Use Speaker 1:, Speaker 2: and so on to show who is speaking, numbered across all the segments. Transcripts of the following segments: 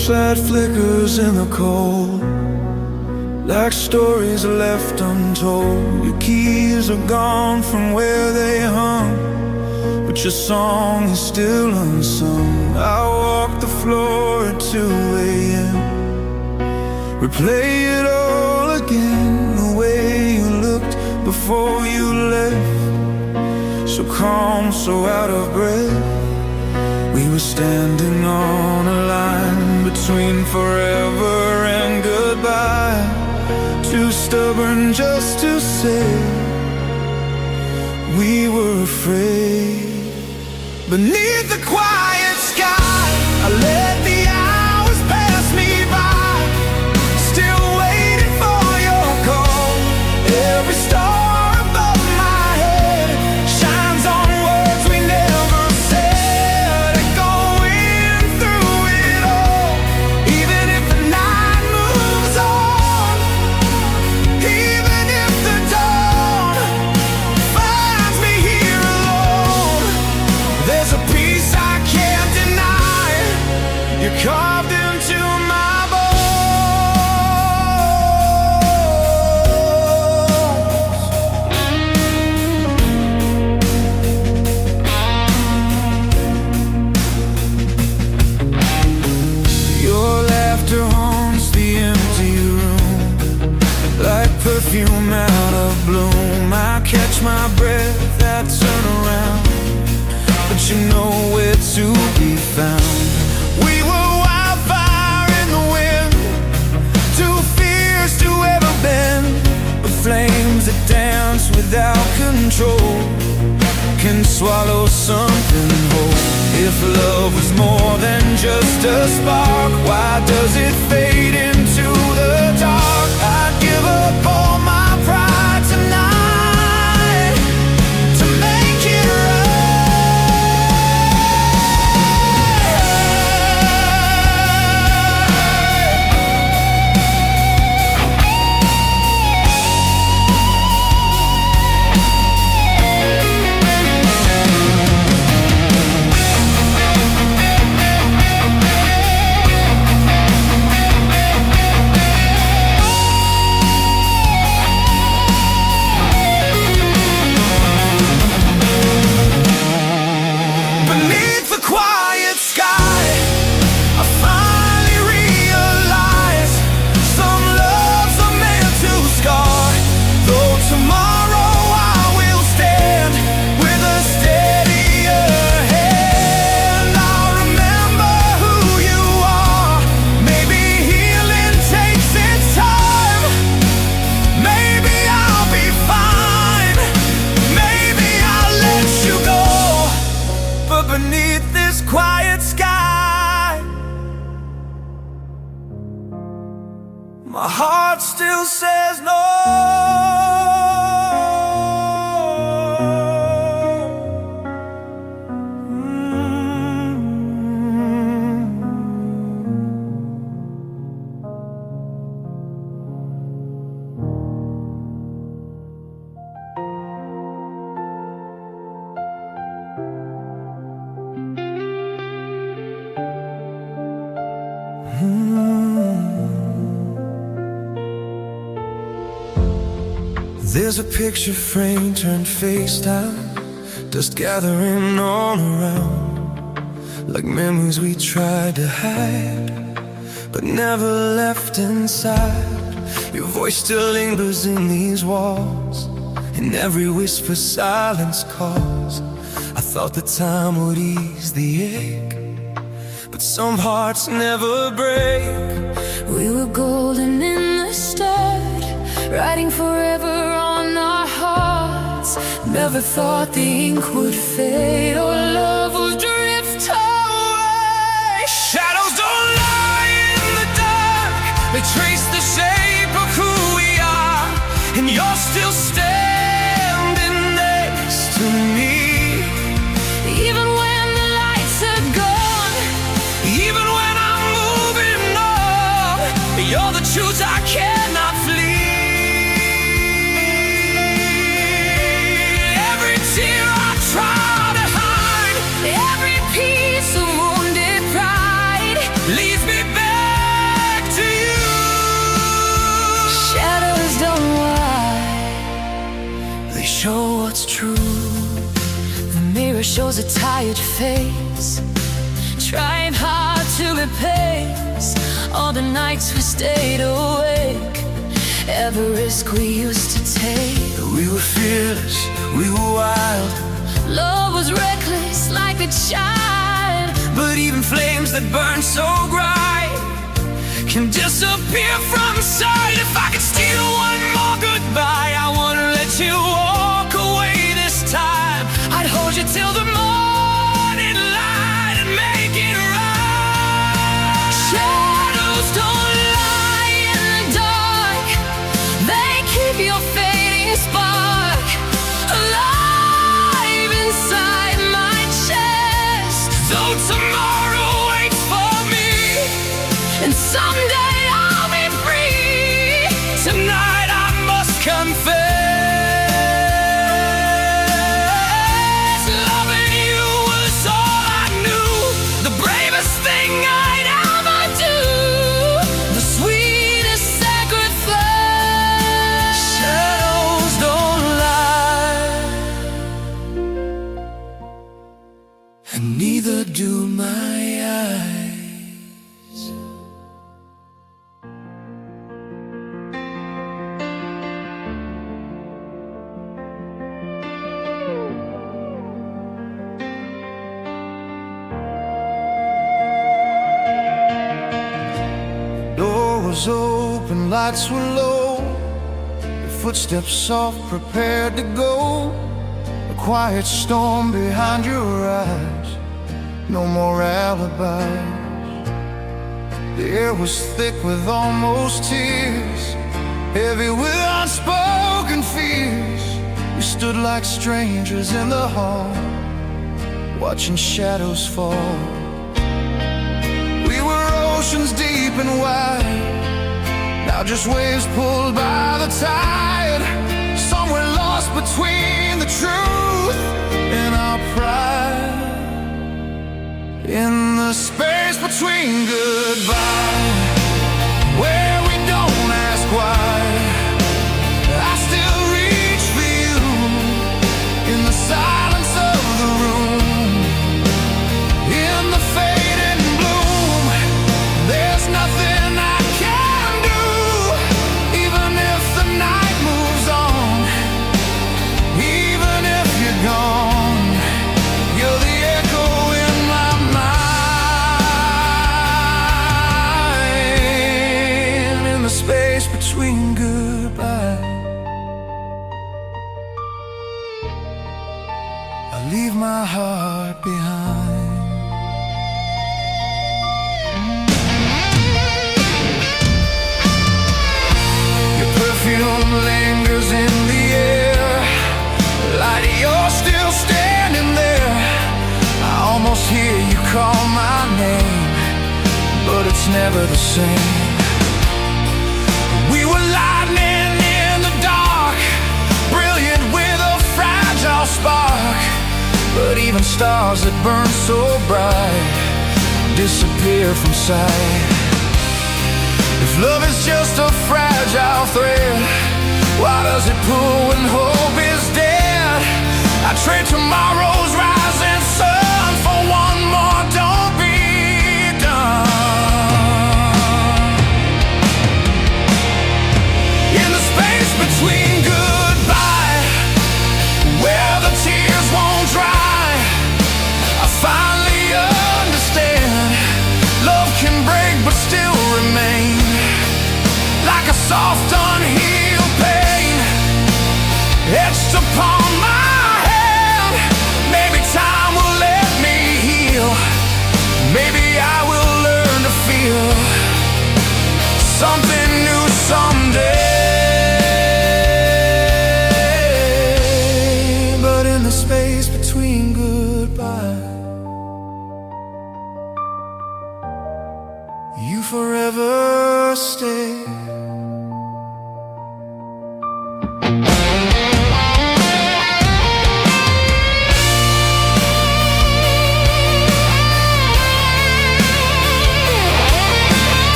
Speaker 1: torchlight flickers in the cold, like stories left untold. Your keys are gone from where they hung, but your song is still unsung. I walk the floor at 2 a.m., replay it all again, the way you looked before you left, so calm, so out of breath. We were standing on a line between forever and goodbye, too stubborn just to say we were afraid. Beneath the quiet sky, I let the hours pass me by, still waiting for your call. Every star above my head shines on words we never said, echoing through it all. Even if the night moves on, even if the dawn finds me here alone, there's a peace I can't deny. You're carved into my bones. Your laughter haunts the empty room, like perfume out of bloom. I catch my breath, I turn around, but you know where to be found. We were wildfire in the wind, too fierce to ever bend, but flames that dance without control can swallow something whole. If love was more than just a spark, why does it fade into the dark? I'd give up all my pride tonight to make it right. Beneath the quiet sky, I finally realize some loves are meant to scar. Though tomorrow I will stand with a steadier hand. I'll remember who you are. Maybe healing takes its time. Maybe I'll be fine. Maybe I'll let you go. But beneath this quiet sky, my heart still says no. There's a picture frame turned face down, dust gathering all around, like memories we tried to hide, but never left inside. Your voice still lingers in these walls, in every whisper silence calls. I thought the time would ease the ache, but some hearts never break.
Speaker 2: We were golden in the start, writing forever on our hearts. Never thought the ink would fade or love would drift away.
Speaker 1: Shadows don't lie in the dark, they trace the shape of who we are, and you're still standing next to me.
Speaker 2: Even when the lights are gone,
Speaker 1: Even when I'm moving on, you're the truth I cannot flee. Every tear I try to hide,
Speaker 2: every piece of wounded pride
Speaker 1: leaves me bare.
Speaker 2: shows a tired face, trying hard to replace all the nights we stayed awake, every risk we used to take.
Speaker 1: We were fearless, we were wild,
Speaker 2: love was reckless like a child.
Speaker 1: but even flames that burn so bright can disappear from sight. If I could steal one more goodbye, I wouldn't let you walk away this time. I'd hold you till the morning light and make it right.
Speaker 2: Shadows don't lie in the dark, they keep your fading spark alive inside my chest.
Speaker 1: Though tomorrow waits for me,
Speaker 2: And someday I'll be free.
Speaker 1: tonight I must confess, loving you was all I knew, the bravest thing I'd ever do,
Speaker 2: The sweetest sacrifice.
Speaker 1: shadows don't lie, and neither do my eyes. Door was open, lights were low, your footsteps soft, prepared to go. A quiet storm behind your eyes, no more alibis. The air was thick with almost tears, heavy with unspoken fears. We stood like strangers in the hall, watching shadows fall. We were oceans deep and wide, now just waves pulled by the tide. Somewhere lost between the truth and our pride, in the space between goodbye, where we don't ask why, I still reach for you in the silence of the room, in the fading bloom. There's nothing I can do, even if the night moves on, even if you're gone. You're the echo in my mind, in the space between goodbye. I leave my heart behind. Your perfume lingers in the air, light, you're still standing there. I almost hear you call my name, but it's never the same. We were lightning in the dark, brilliant with a fragile spark, but even stars that burn so bright disappear from sight. If love is just a fragile thread, why does it pull when hope is dead? I trade tomorrow's rising sun for one more don't be done. In the space between goodbye, where the tears won't dry, I finally understand love can break but still remain, like a soft unhealed pain etched upon my hand. Maybe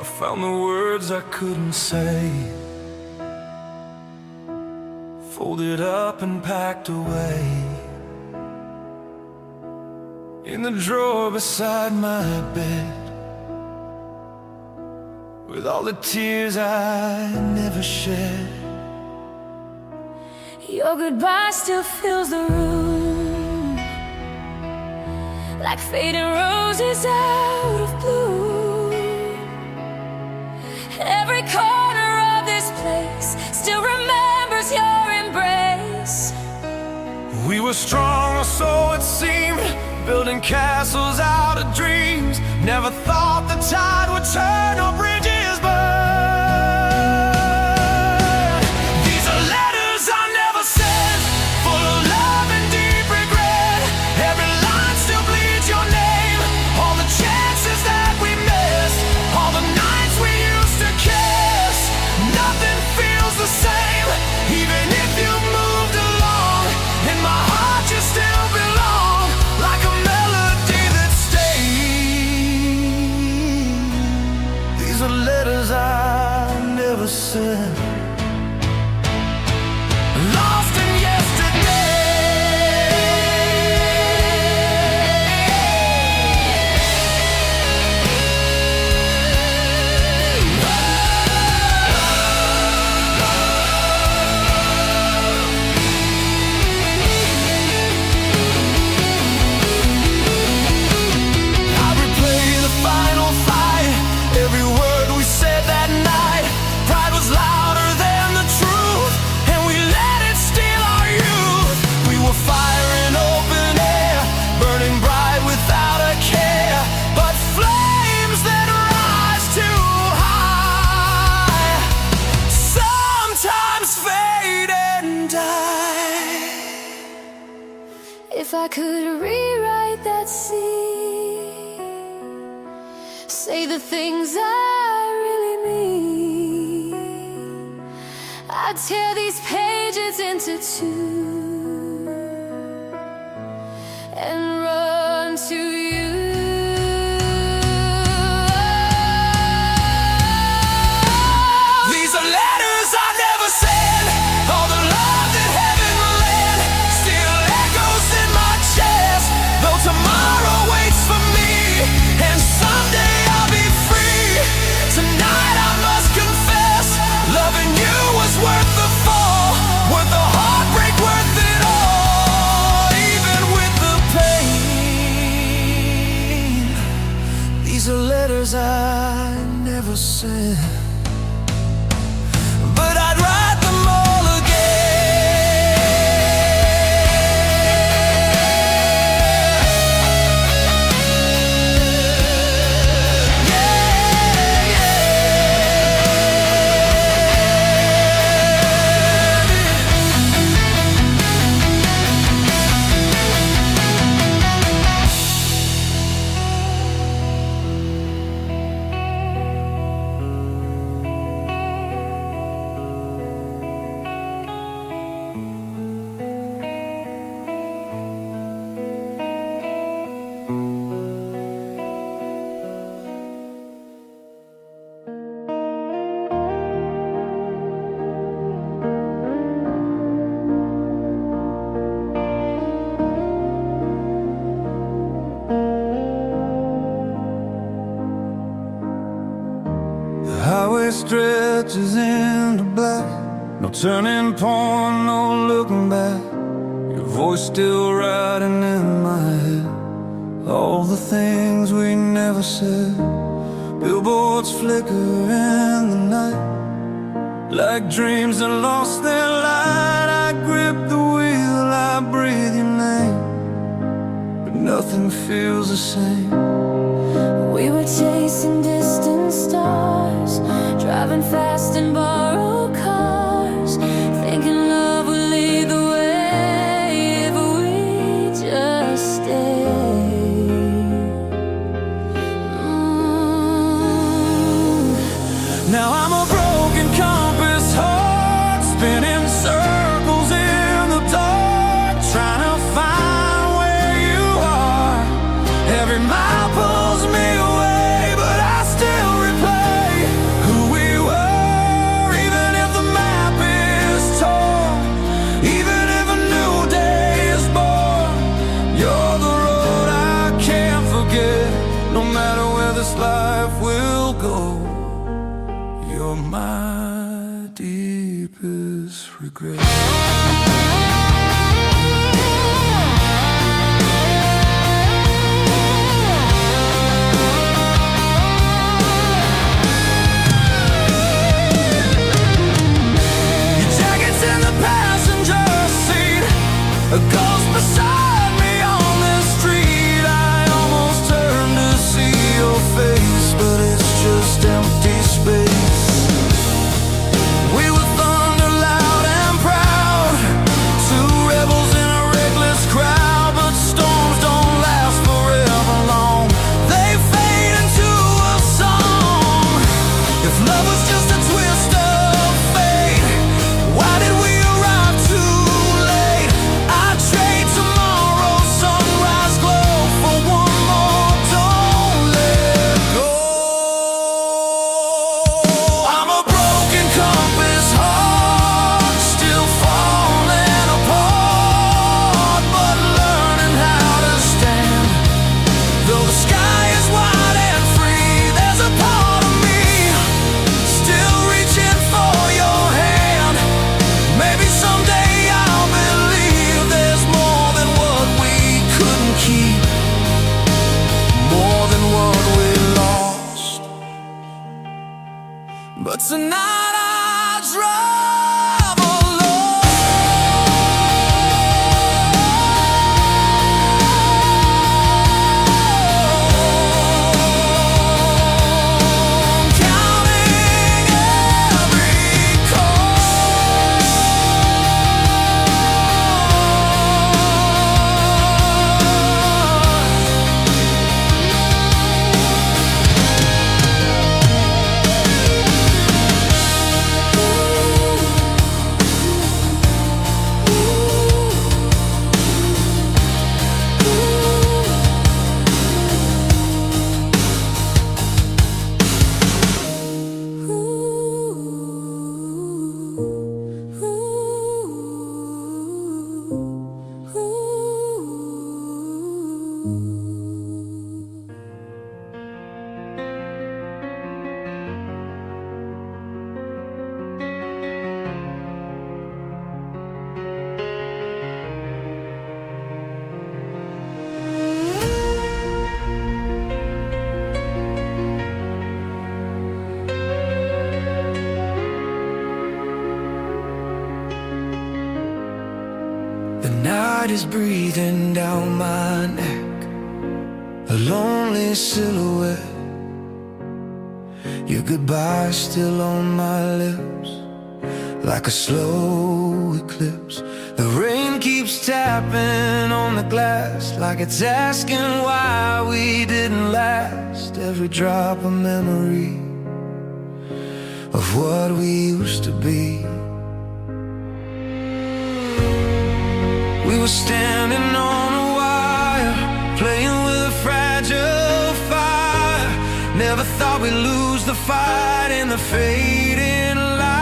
Speaker 1: I found the words I couldn't say, folded up and packed away in the drawer beside my bed, with all the tears I never shed.
Speaker 2: Your goodbye still fills the room, like fading roses out of bloom. Every corner of this place still remembers your embrace.
Speaker 1: We were strong, or so it seemed, building castles out of dreams. Never thought the tide would turn or bridges burn. These are letters I never sent, full of love and deep regret. Every line still bleeds your name, all the chances that we missed, all the nights we used to kiss. Nothing feels the same, even if you moved along. In my heart you still belong, like a melody that stays. These are letters I never sent, lost in
Speaker 2: If I could rewrite that scene, say the things I really mean, I'd tear these pages into two and run to you.
Speaker 1: These are letters I never sent, all the love that heaven lent still echoes in my chest. Though tomorrow waits for me, and someday I'll be free, tonight I must confess, loving you was worth the fall, worth the heartbreak, worth it all, even with the pain. These are letters I never sent, but I'd write them all again. Yeah, the highway stretches into black, no turning point, no looking back. Your voice still riding in my head, all the things we never said. Billboards flicker in the night, like dreams that lost their light. I grip the wheel, I breathe your name, but nothing feels the same.
Speaker 2: We were chasing distant stars, driving fast in borrowed cars, thinking love would lead the way if we just stayed.
Speaker 1: Now I'm a broken compass, heart spinning circles in the dark, trying to find where you are. Every mile pulls me away, but I still replay my deepest regret. A ghost beside me on the street. I almost turned to see your face, but it's just empty space. We were thunder loud and proud, two rebels in a reckless crowd. But storms don't last forever long, they fade into a song. If love was just a twist of fate, why did we arrive too late? I'd trade tomorrow's sunrise glow for one more, don't let go. I'm a broken compass, heart still falling apart, but learning how to stand. Though the sky is wide and free, there's a part of me still reaching for your hand. Maybe someday I'll believe there's more than what we couldn't keep, more than what we lost. But tonight I drive alone, counting every chord. The night is breathing down my neck, a lonely silhouette. Your goodbye still on my lips, like a slow eclipse. The rain keeps tapping on the glass, like it's asking why we didn't last. Every drop a memory of what we used to be. We were standing on a wire, playing with a fragile fire. Never thought we'd lose the fight in the fading light.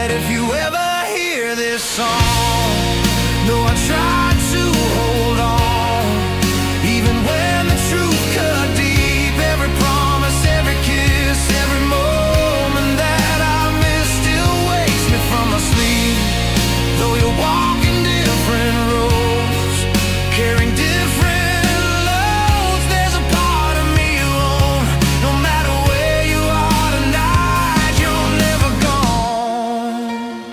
Speaker 1: If you ever hear this song, though I tried to hold on, even when the truth cut deep, every promise, every kiss, every moment that I missed still wakes me from my sleep. Though you're walking different roads, carrying different loads, there's a part of me alone. No matter where you are tonight, you're never gone.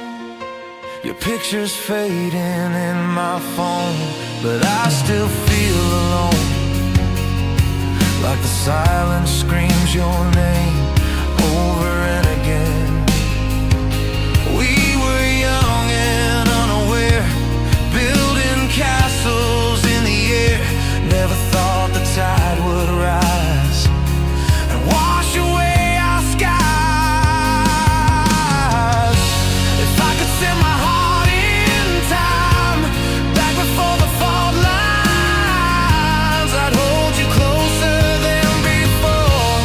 Speaker 1: Your picture's fading in my phone, but I still feel alone, like the silence screams your name over and again. We were young and unaware, building castles in the air. Never thought the tide would rise and wash away our skies. If I could send my heart in time, back before the fault lines, I'd hold you closer than before.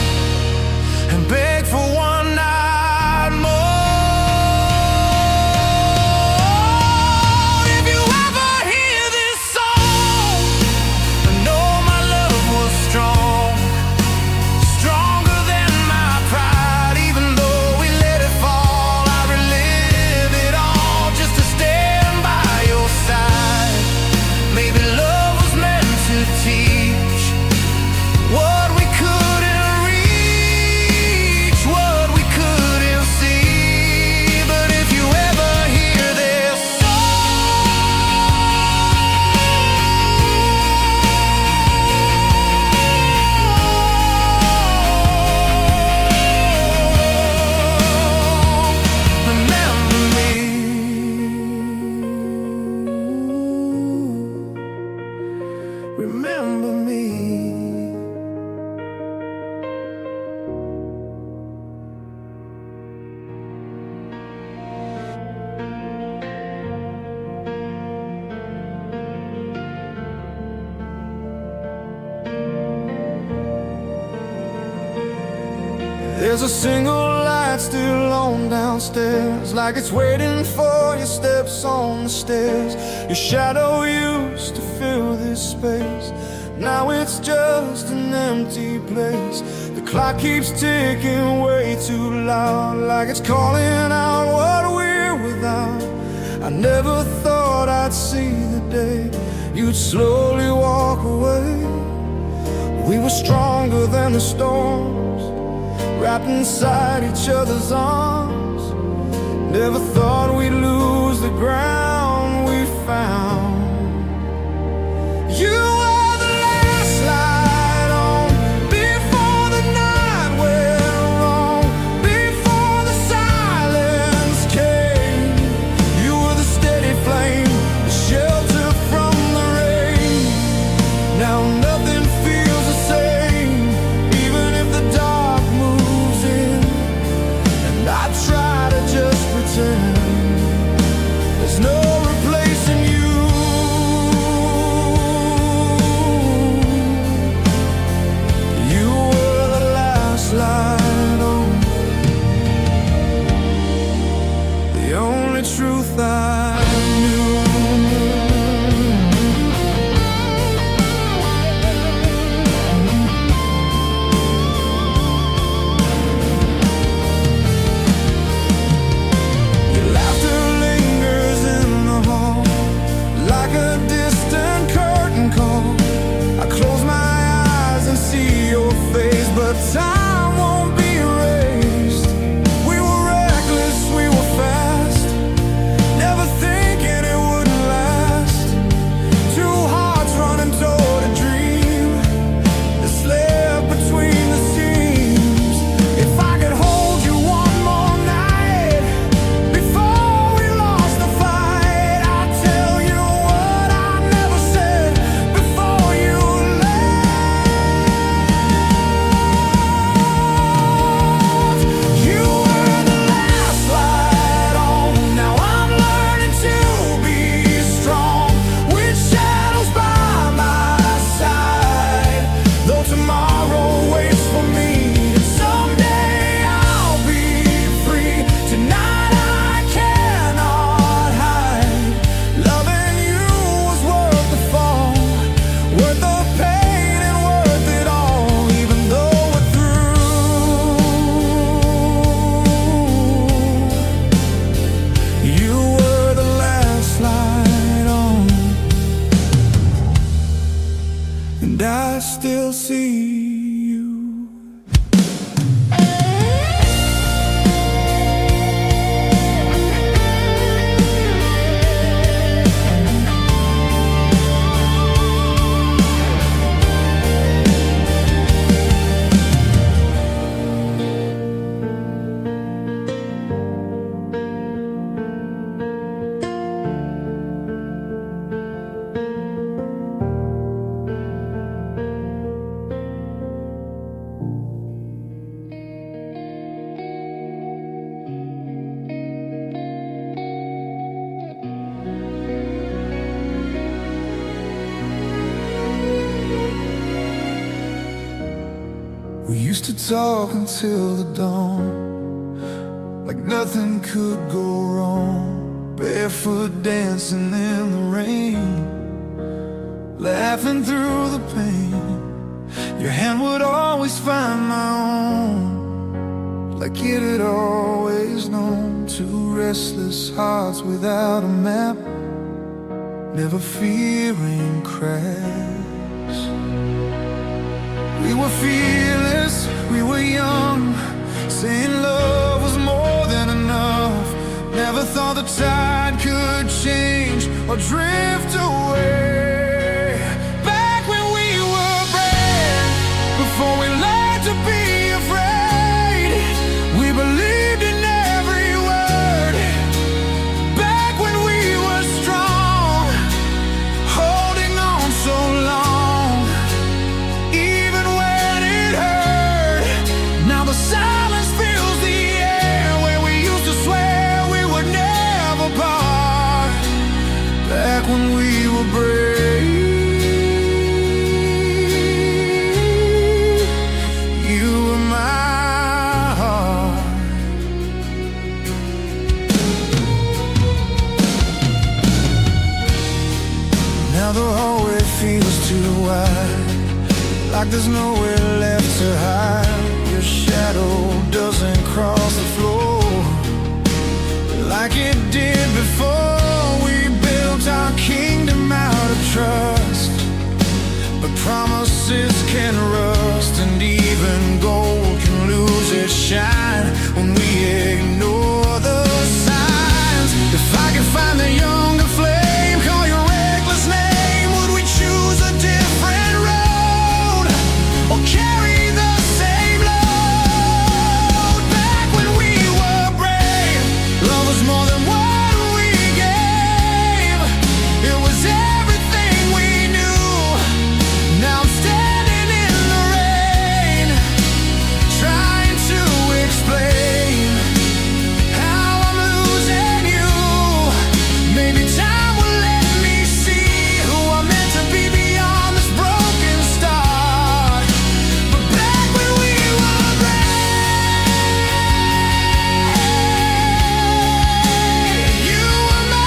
Speaker 1: There's a single light still on downstairs, like it's waiting for your steps on the stairs. Your shadow used to fill this space, now it's just an empty place. The clock keeps ticking way too loud, like it's calling out what we're without. I never thought I'd see the day you'd slowly walk away. We were stronger than the storms, wrapped inside each other's arms. Never thought we'd lose the ground we found. You were the last light on before the night went wrong, before the silence came. You were the steady flame, the shelter from the rain. Now nothing feels the same, even if the dark moves in. And I try to just pretend there's no replacing you. You were the last light on, the only truth I knew. Your laughter lingers in the hall, like a distant curtain call. I close my eyes and see your face, but time won't be erased. We were reckless, we were fast, never thinking it wouldn't last. Two hearts running toward a dream that slept between the seams. If I could hold you one more night before we lost the fight, I'd tell you what I never said before you left. You were the last light on, now I'm learning to be strong, with shadows by my side. Though tomorrow waits for me, and someday I'll be free. Tonight I cannot hide. Loving you was worth the fall, worth the pain and worth it all, even though we're through. You were the last light on, and I still see you. We used to talk until the dawn, like nothing could go wrong. Barefoot dancing in the rain, laughing through the pain. Your hand would always find my own, like it had always known. Two restless hearts without a map, never fearing cracks. We were fearless, we were young, saying love was more than enough. Never thought the tide could change or drift away. Back when we were brave, before we learned to be afraid, we believed in every word. Back when we were strong, holding on so long, even when it hurt. Now the silence fills the air, where we used to swear we would never part. Back when we were brave. shine when we ignore the signs. If I could find the younger flame, call your reckless name, would we choose a different road or carry the same load? Back when we were brave, love was more than what we gave. It was everything we knew. Now I'm standing in the rain, trying to explain how I'm losing you. Maybe time will let me see who I'm meant to be beyond this broken start. But back when we were brave, you were my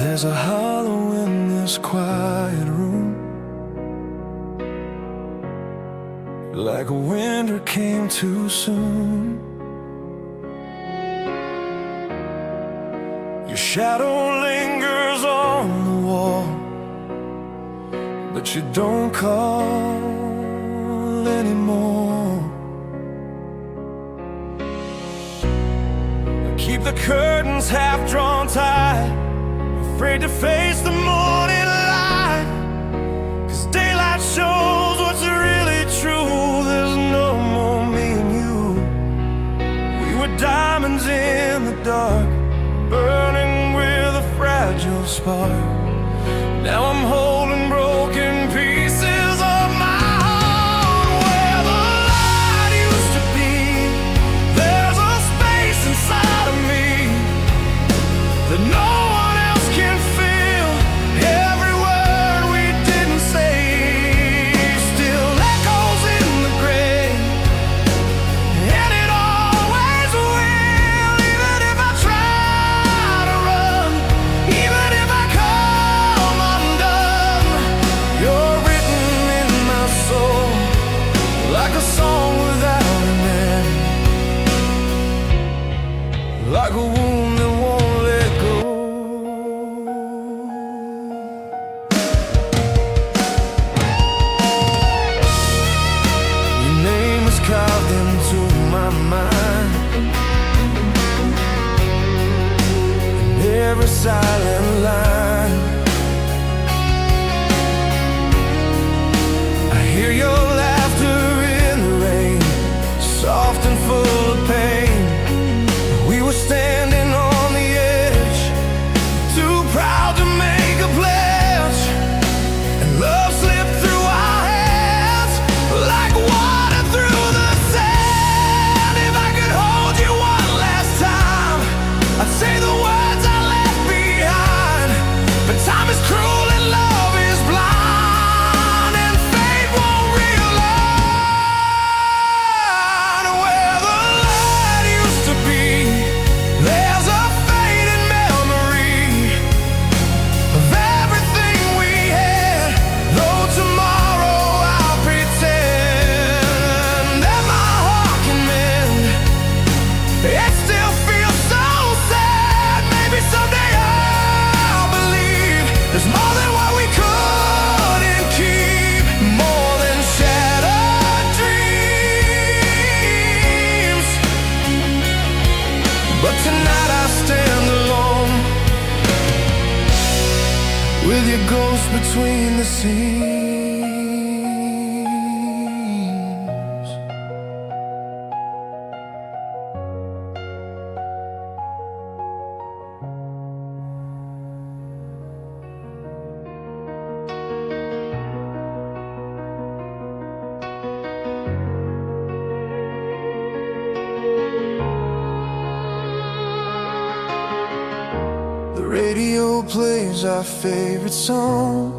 Speaker 1: There's a hollow in this quiet room, like a winter came too soon. Your shadow lingers on the wall, but you don't call anymore. Keep the curtains half drawn tight, afraid to face the morning light, 'cause daylight shows what's really true. There's no more me and you. We were diamonds in the dark, burning with a fragile spark. Now I'm holding broken pieces of my heart. Where the light used to be, there's a space inside of me that no one else can feel. Every word we didn't say still echoes in the grave, and it always will. Even if I try to run, even if I come undone, you're written in my soul like a song without an end, like a wound that won't let go. Your name is carved into my mind, in every silent line. I hear your laughter in the rain, soft and full of pain. We were standing on the edge, too proud to make a pledge, and love slipped through our hands like water through the sand. If I could hold you one last time, I'd say the words I left behind. But time is cruel and love is blind, and fate won't realign. Where the light used to be, there's a faded memory of everything we had. Though tomorrow I'll pretend that my heart can mend, it still feels so sad. Maybe someday I'll believe there's more than what we couldn't keep, more than shattered dreams. But tonight I stand alone, with your ghost between the seams. radio plays our favorite song,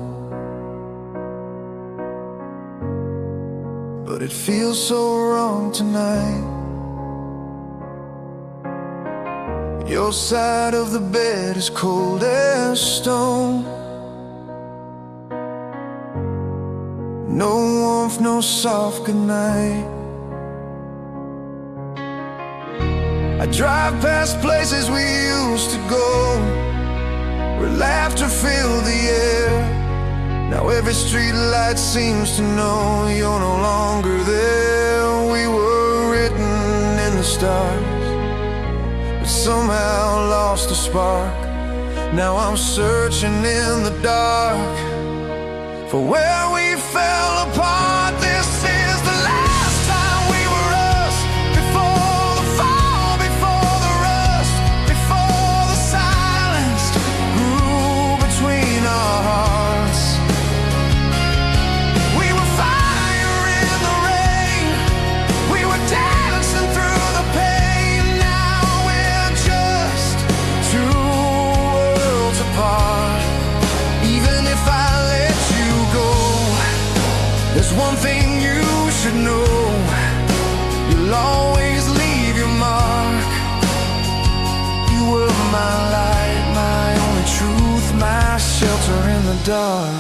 Speaker 1: but it feels so wrong tonight. Your side of the bed is cold as stone. No warmth, no soft goodnight. I drive past places we used to go, where laughter filled the air. Now every street light seems to know you're no longer there. We were written in the stars, but somehow lost the spark. Now I'm searching in the dark for where we fell apart. This is the last time we were us, before the fall, before the rust, before the silence grew between our hearts. We were fire in the rain, we were dancing through the pain. Now we're just two worlds apart. Even if I let you go, there's one thing you should know: you'll always leave your mark. You were my light, my only truth, my shelter in the dark.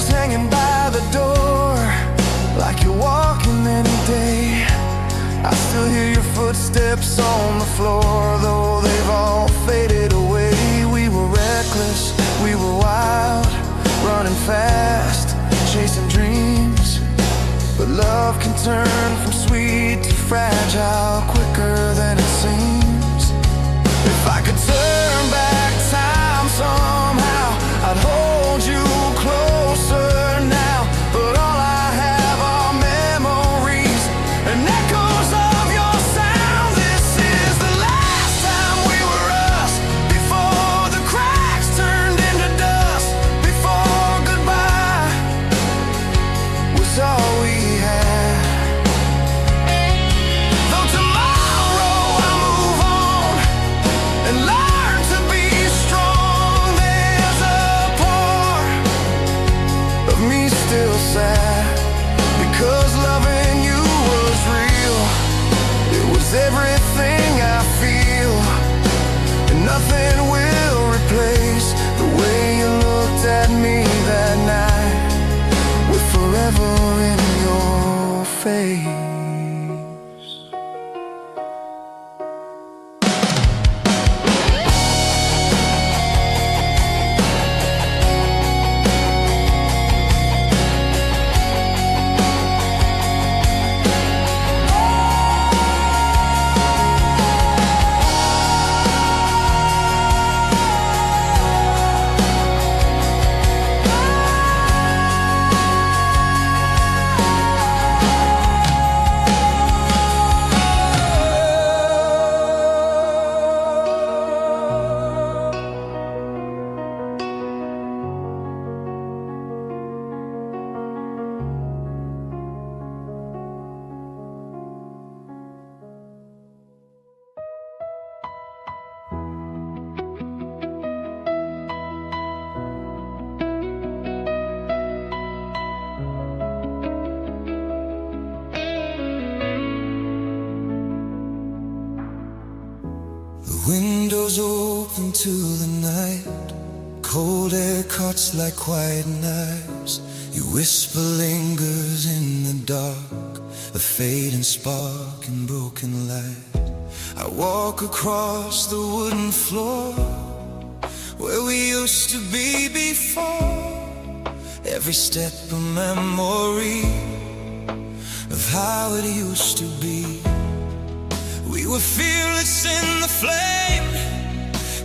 Speaker 1: Hanging by the door, like you're walking any day. I still hear your footsteps on the floor, though they've all faded away. We were reckless, we were wild, running fast, chasing dreams. But love can turn from sweet to fragile quicker than it seems. If I could turn back time somehow, I'd hold you closer now. But all I have are memories and echoes of your sound. This is the last time we were us, before the cracks turned into dust, before goodbye was all we had. Though tomorrow I move on and learn to be strong, there's a part of me still sad, because loving you was real. It was everything I feel, and nothing will replace the way you looked at me that night, with forever in your face. Windows open to the night, cold air cuts like quiet knives. Your whisper lingers in the dark, a fading spark in broken light. I walk across the wooden floor, where we used to be before. Every step a memory of how it used to be. We were fearless in the flame,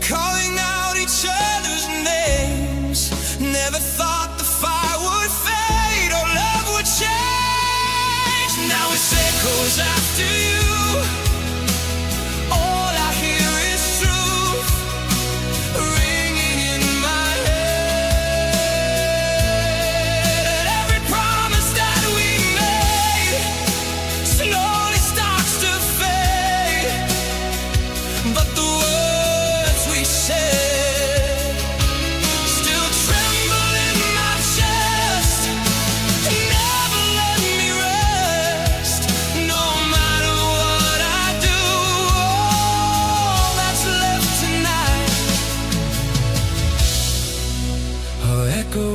Speaker 1: calling out each other's names. Never thought the fire would fade or love would change. Now it's echoes after you,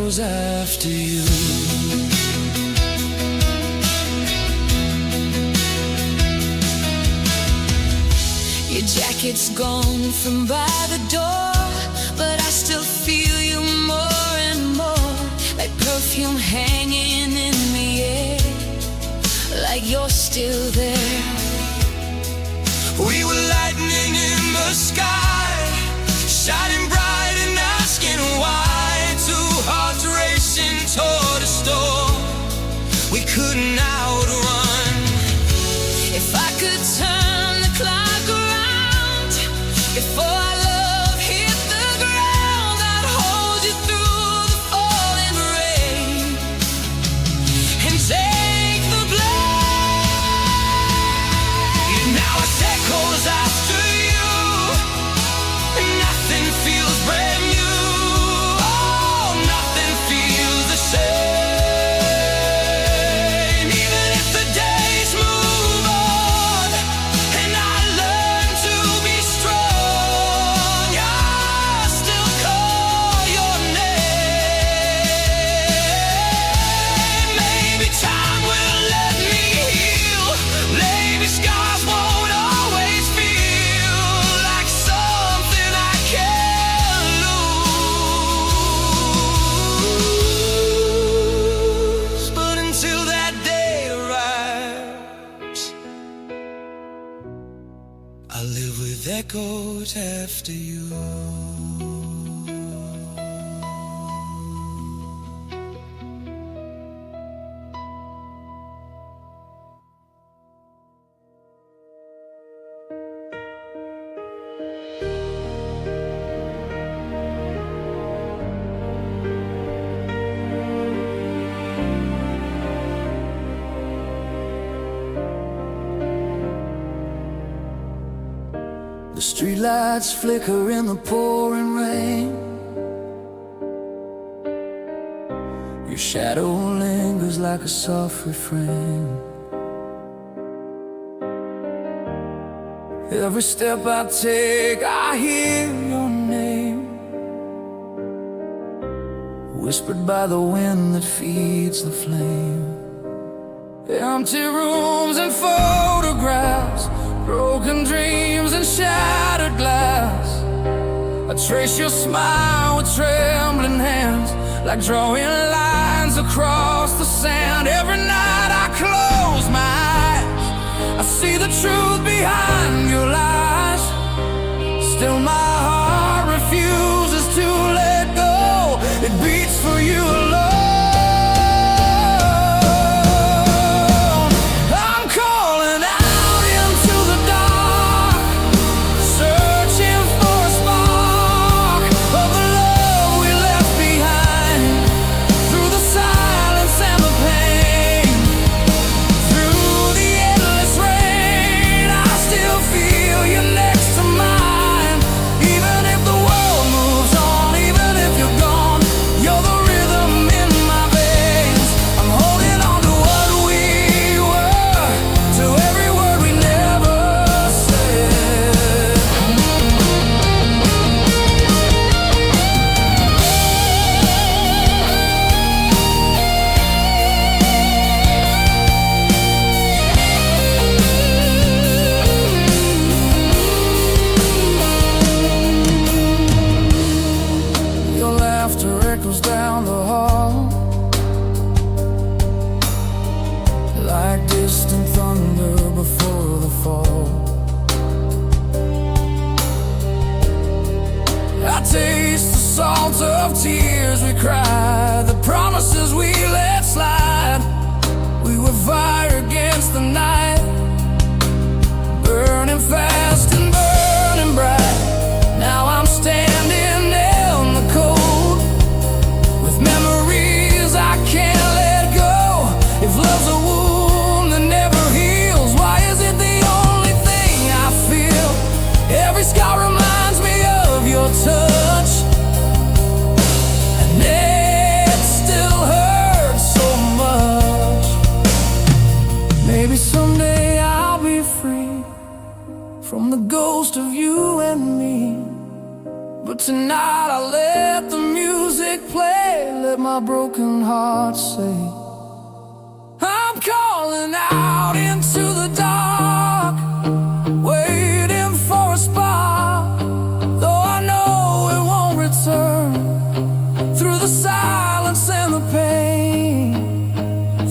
Speaker 1: goes after you.
Speaker 2: Your jacket's gone from by the door, but I still feel you more and more, like perfume hanging in the air, like you're still there.
Speaker 1: We were lightning in the sky, shining bright and asking why. Two hearts racing toward a storm we couldn't outrun.
Speaker 2: If I could turn the clock around, before our love hit the ground, I'd hold you through the falling rain and take the blame.
Speaker 1: Now it's echoes after you, and nothing feels brand new. Oh, nothing feels the same. Even if the days move on and I learn to be strong, I still call your name. Maybe time will let me heal. Maybe scars won't always feel like something I can't lose. But until that day arrives, I live with echoes after you.
Speaker 3: The streetlights flicker in the pouring rain. Your shadow lingers like a soft refrain. Every step I take, I hear your name, whispered by the wind that feeds the flame. Empty rooms and photographs, broken dreams and shattered glass. I trace your smile with trembling hands, like drawing lines across the sand. Every night I close my eyes, I see the truth behind your lies. Still my heart refuses to let go. It beats for you alone. Of tears we cried, the promises we let slide. We were fire against the night, burning fast and burning bright. Now I'm standing in the cold, with memories I can't let go. If love's a wound that never heals, why is it the only thing I feel? Every scar reminds me of your touch. Maybe someday I'll be free from But tonight I let the music play, let my broken heart say, I'm calling out into the dark, waiting for a spark, though I know it won't return. Through the silence and the pain,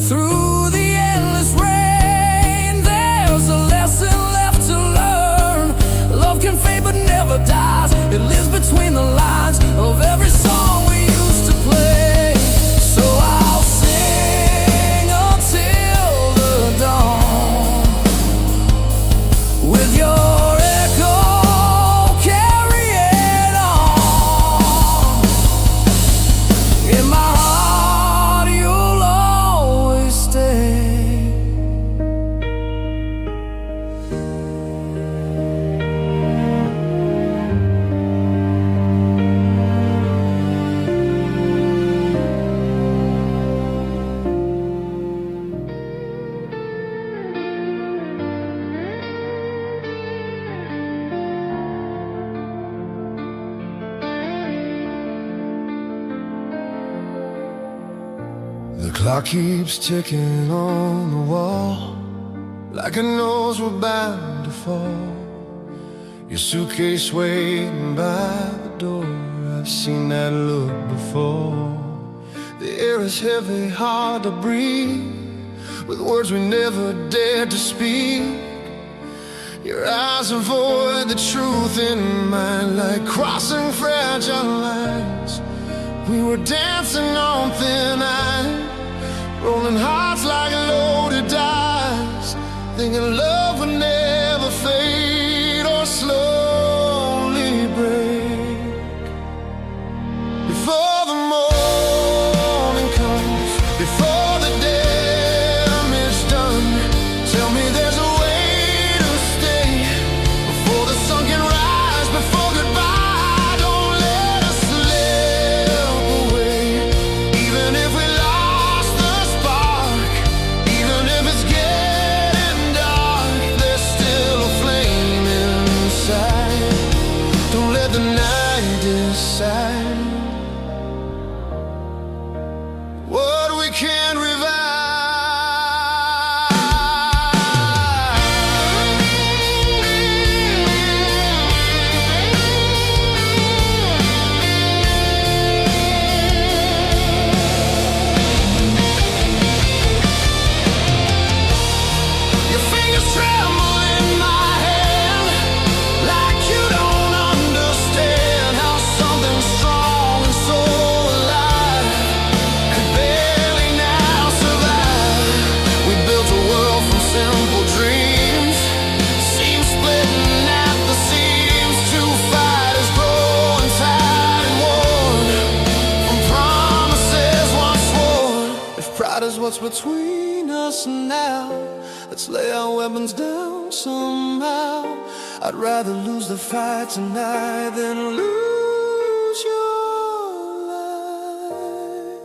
Speaker 3: through the endless rain, there's a lesson left to learn. Love can fade but never dies. It lives between the lines of every song we used to play. So I'll sing until the dawn, with your echo carrying on. In my heart you'll always stay.
Speaker 1: The clock keeps ticking on the wall, like it knows we're bound to fall. Your suitcase waiting by the door, I've seen that look before. The air is heavy, hard to breathe, with words we never dared to speak. Your eyes avoid the truth in mine, like crossing fragile lines. We were dancing on thin ice, rolling hearts like loaded dice, thinking love would never fade or slowly break. Before the morning comes, before the damage done, tell me there's a way to stay, before the sun can rise, before goodbye. Don't let us slip away, even if we lost the spark, even if it's getting dark, there's still a flame inside. Don't let the night decide what we can revive. Your fingers tremble in my hand, like you don't understand how something strong and so alive could barely now survive. We built a world from simple dreams, seams splitting at the seams. Two fighters growing tired and worn from promises once sworn. If pride is what's between us now, let's lay our weapons down somehow. I'd rather lose the fight tonight than lose your life.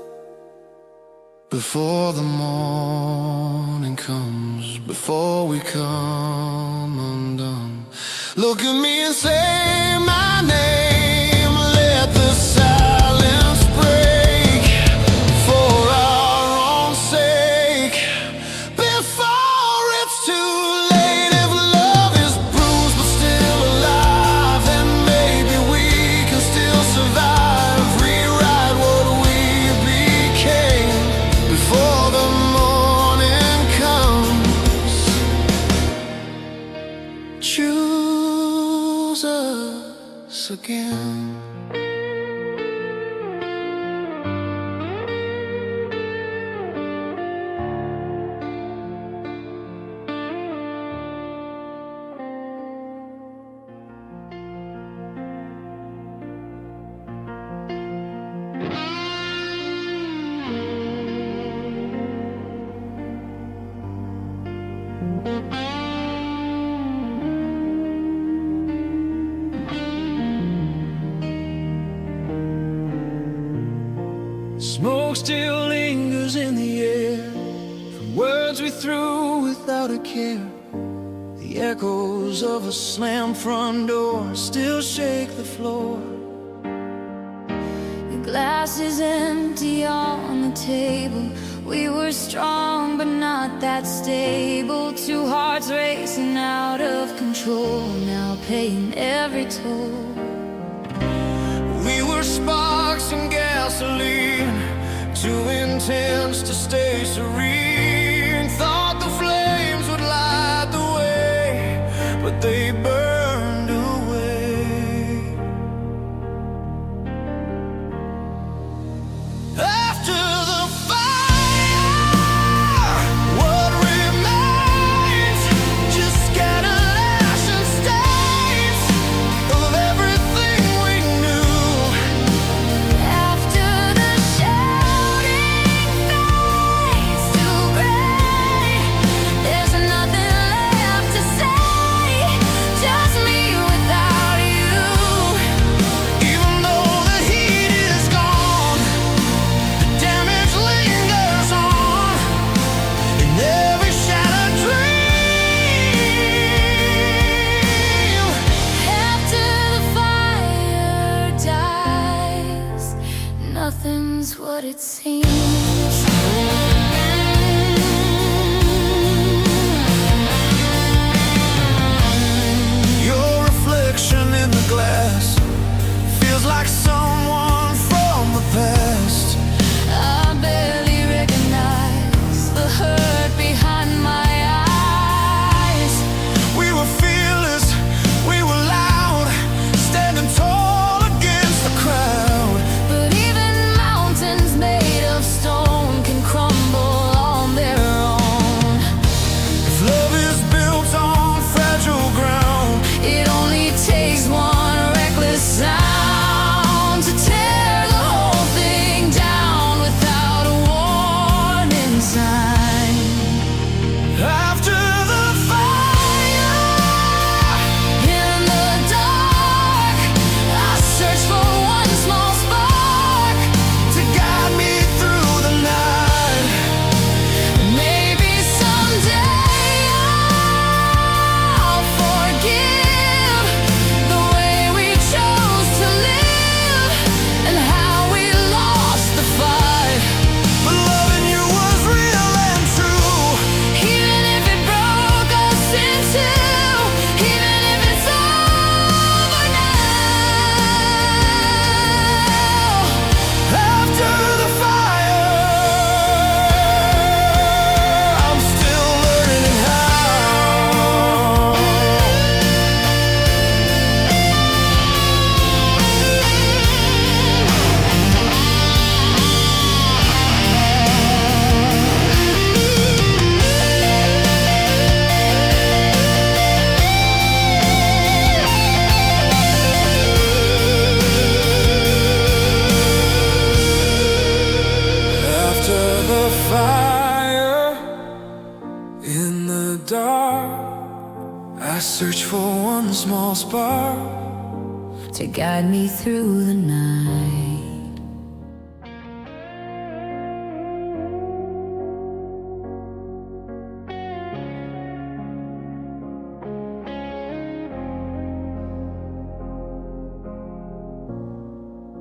Speaker 1: Before the morning comes, before we come undone, look at me and say my name. Let the silence break for our own sake, before it's too late. If love is bruised but still alive, then maybe we can still survive, rewrite what we became. Before the morning comes, choose us again. Smoke still lingers in the air from words we threw without a care. The echoes of a slammed front door still shake the floor.
Speaker 2: glass is empty on the table. We were strong but not that stable. Two hearts racing out of control, now paying every toll.
Speaker 1: We were sparks and gasoline, too intense to stay serene. Thought the flames would light the way, but they burned away. After the fire, what remains? Just scattered ash and stains of everything we knew.
Speaker 2: After the shouting fades to gray, there's nothing left to say, just me without you.
Speaker 1: Even though the heat is gone, the damage lingers on in every shattered dream.
Speaker 2: After the fire dies, nothing's what it seems.
Speaker 1: Your reflection in the glass feels like someone from the past.
Speaker 2: I barely recognize the hurt behind my eyes.
Speaker 1: We were fearless, we were loud, standing tall against the crowd.
Speaker 2: But even mountains made of stone can crumble on their own.
Speaker 1: If love is built on fragile ground,
Speaker 2: It only takes one reckless sound to tear the whole thing down without a warning sign.
Speaker 1: after the fire,
Speaker 2: In the dark, I search for one small spark.
Speaker 1: to guide me through the night.
Speaker 2: Maybe someday I'll forgive the way we chose to live and how we lost the fight.
Speaker 1: But loving you was real and true.
Speaker 2: Even if it broke us in two, even if it's over now.
Speaker 1: After the fire, I'm still learning how. After the fire, in the dark, I search for one small spark.
Speaker 2: To guide me through the night.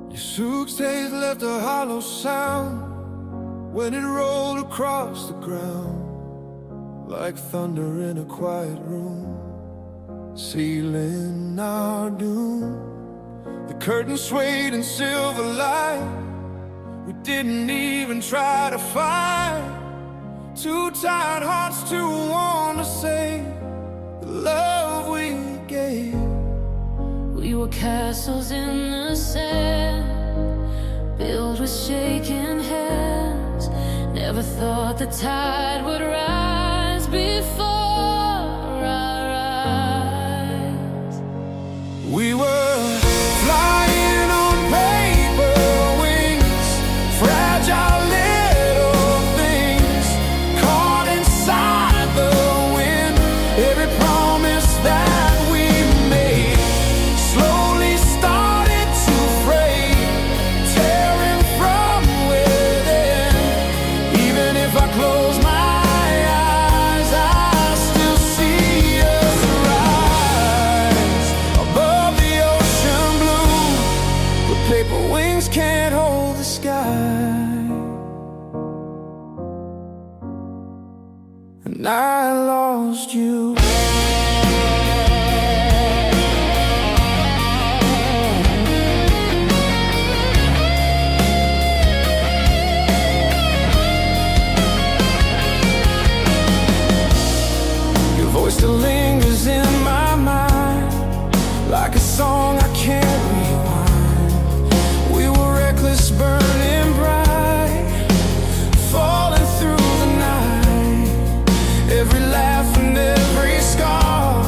Speaker 1: Your suitcase left a hollow sound when it rolled across the ground, like thunder in a quiet room, sealing our doom. The curtain swayed in silver light. We didn't even try to fight. Two tired hearts, too warm to say the love we gave.
Speaker 2: We were castles in the sand, built with shaking hands. Never thought the tide would rise before our eyes.
Speaker 1: We were flying on paper wings, fragile little things, caught inside the wind. Every promise that we made slowly started to fray, tearing from within. Even if I close my paper wings can't hold the sky. And I lost you. Your voice still lingers in my mind, like a song I can't rewind. We were reckless, burning bright, falling through the night. Every laugh and every scar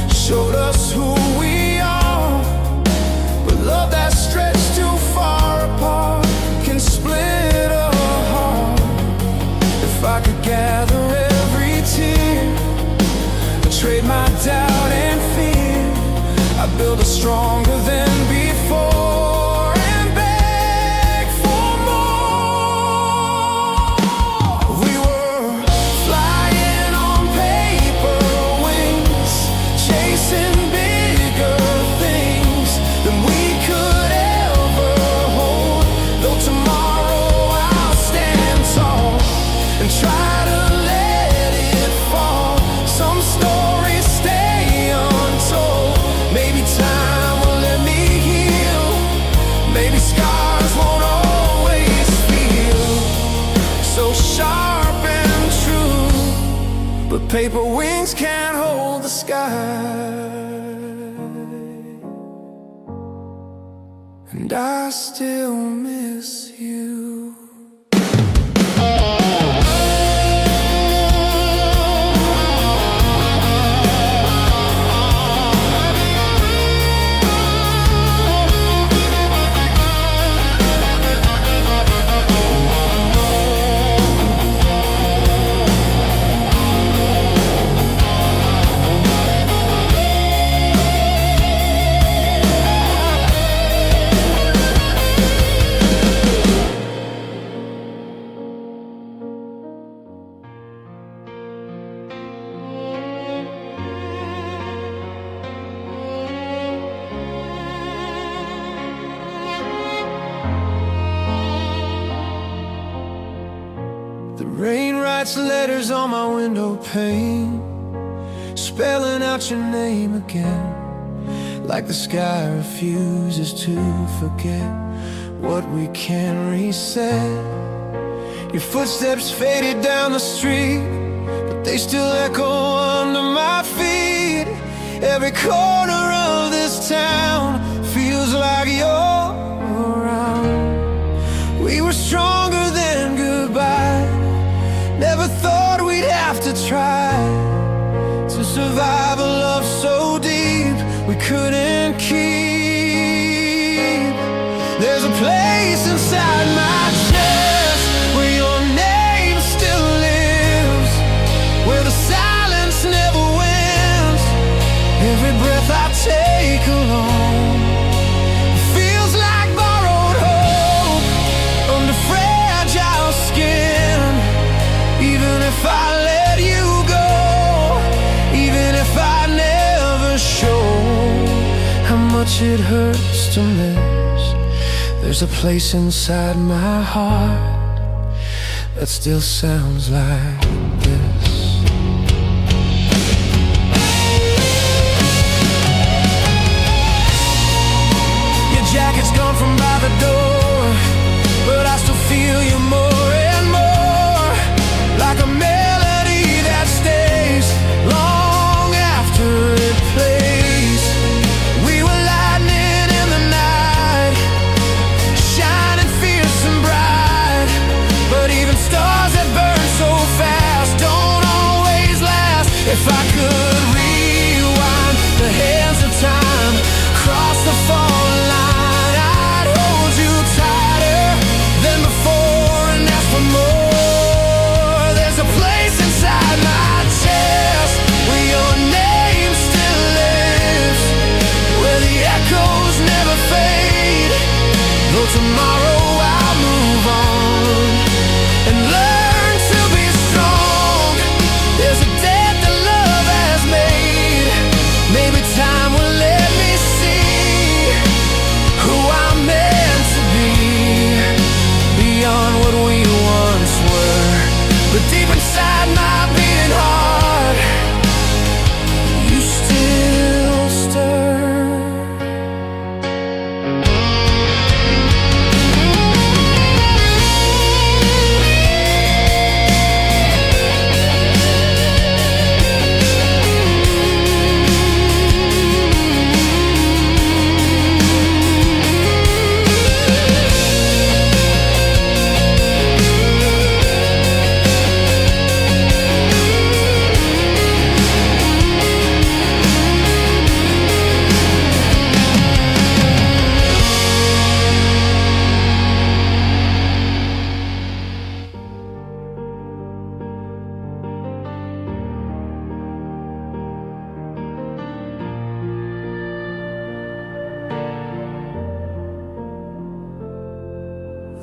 Speaker 1: showed us who we are. But love that stretched too far apart can split a heart. If I could gather every tear, trade my doubt and fear, I build a stronger than before and beg for more. We were flying on paper wings, chasing bigger things than we could ever hold. Though tomorrow I'll stand tall and try to let it fall. Some stories stay untold. Maybe time will let me heal. Maybe scars won't always feel so sharp and true. But paper wings can't hold the sky. And I still miss you. The rain writes letters on my window pane, spelling out your name again. Like the sky refuses to forget what we can reset. Your footsteps faded down the street, but they still echo under my feet. Every corner of this town feels like you're around. We were stronger than goodbye. Never thought we'd have to try to survive a love so deep we couldn't keep. There's a place inside my chest where your name still lives, where the silence never wins. Every breath I take alone feels like borrowed hope under fragile skin. Even if I let you go, even if I never show how much it hurts to miss, there's a place inside my heart that still sounds like this. Your jacket's gone from by the door, but I still feel you more and more, like a melody that stays long after it plays. We were lightning in the night, shining fierce and bright. But even stars that burn so fast don't always last. If I could rewind the hands of time, cross the falling line, I'd hold you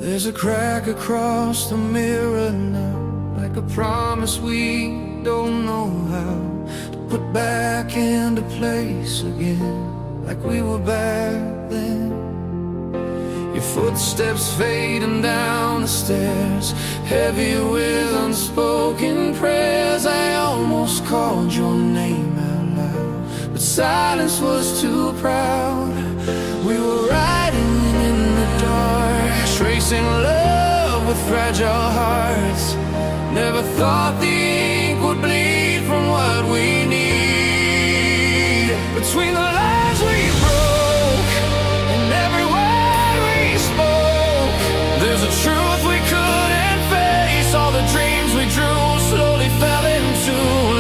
Speaker 1: There's a crack across the mirror now, like a promise we don't know how to put back into place again, like we were back then. Your footsteps fading down the stairs, heavy with unspoken prayers. I almost called your name out loud, but silence was too proud. We were riding in the dark, tracing love with fragile hearts. Never thought the ink would bleed from what we need. Between the lines we broke and every word we spoke, there's a truth we couldn't face. All the dreams we drew slowly fell into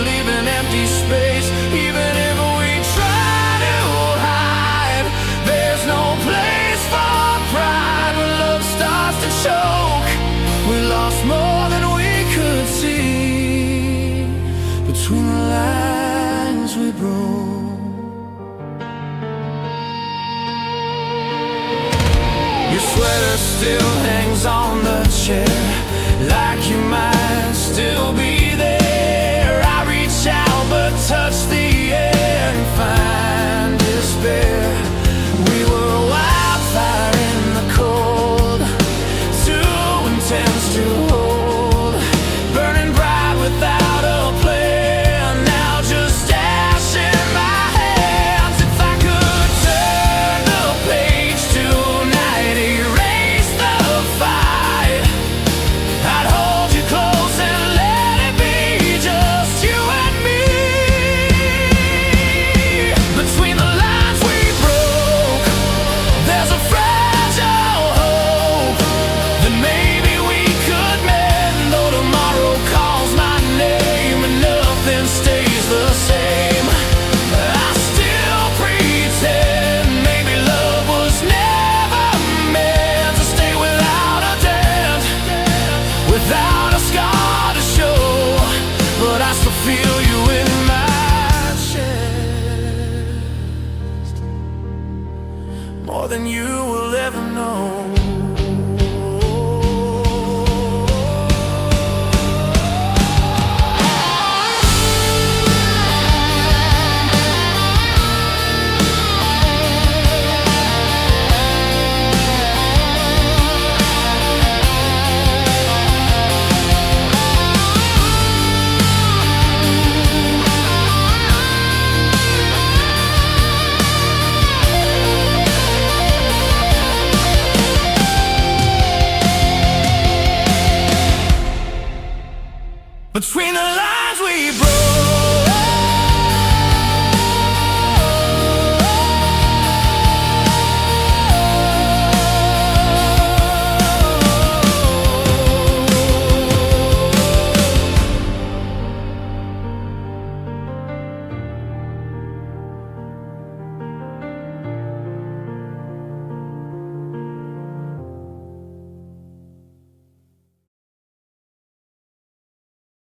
Speaker 1: leaving empty space. Even if we try to hide, there's no place for pride. When love starts to choke, we lost more than we could see. Between the lines we broke. Your sweater still hangs on the chair, like you might still be there. I reach out but touch the air and find despair. We were wildfire in the cold, too intense to hold, burning bright without a plan. Now just ash in my hands. If I could turn the page tonight, erase the fight, I'd hold you close and let it be just you and me. Between the lines we broke, there's a fragile hope that maybe we could mend. Though tomorrow calls my name and nothing stays the same, I still pretend maybe love was never meant to stay without a dent, without a scar to show. But I still feel you in my chest, more than you will ever know. Between the lines we broke.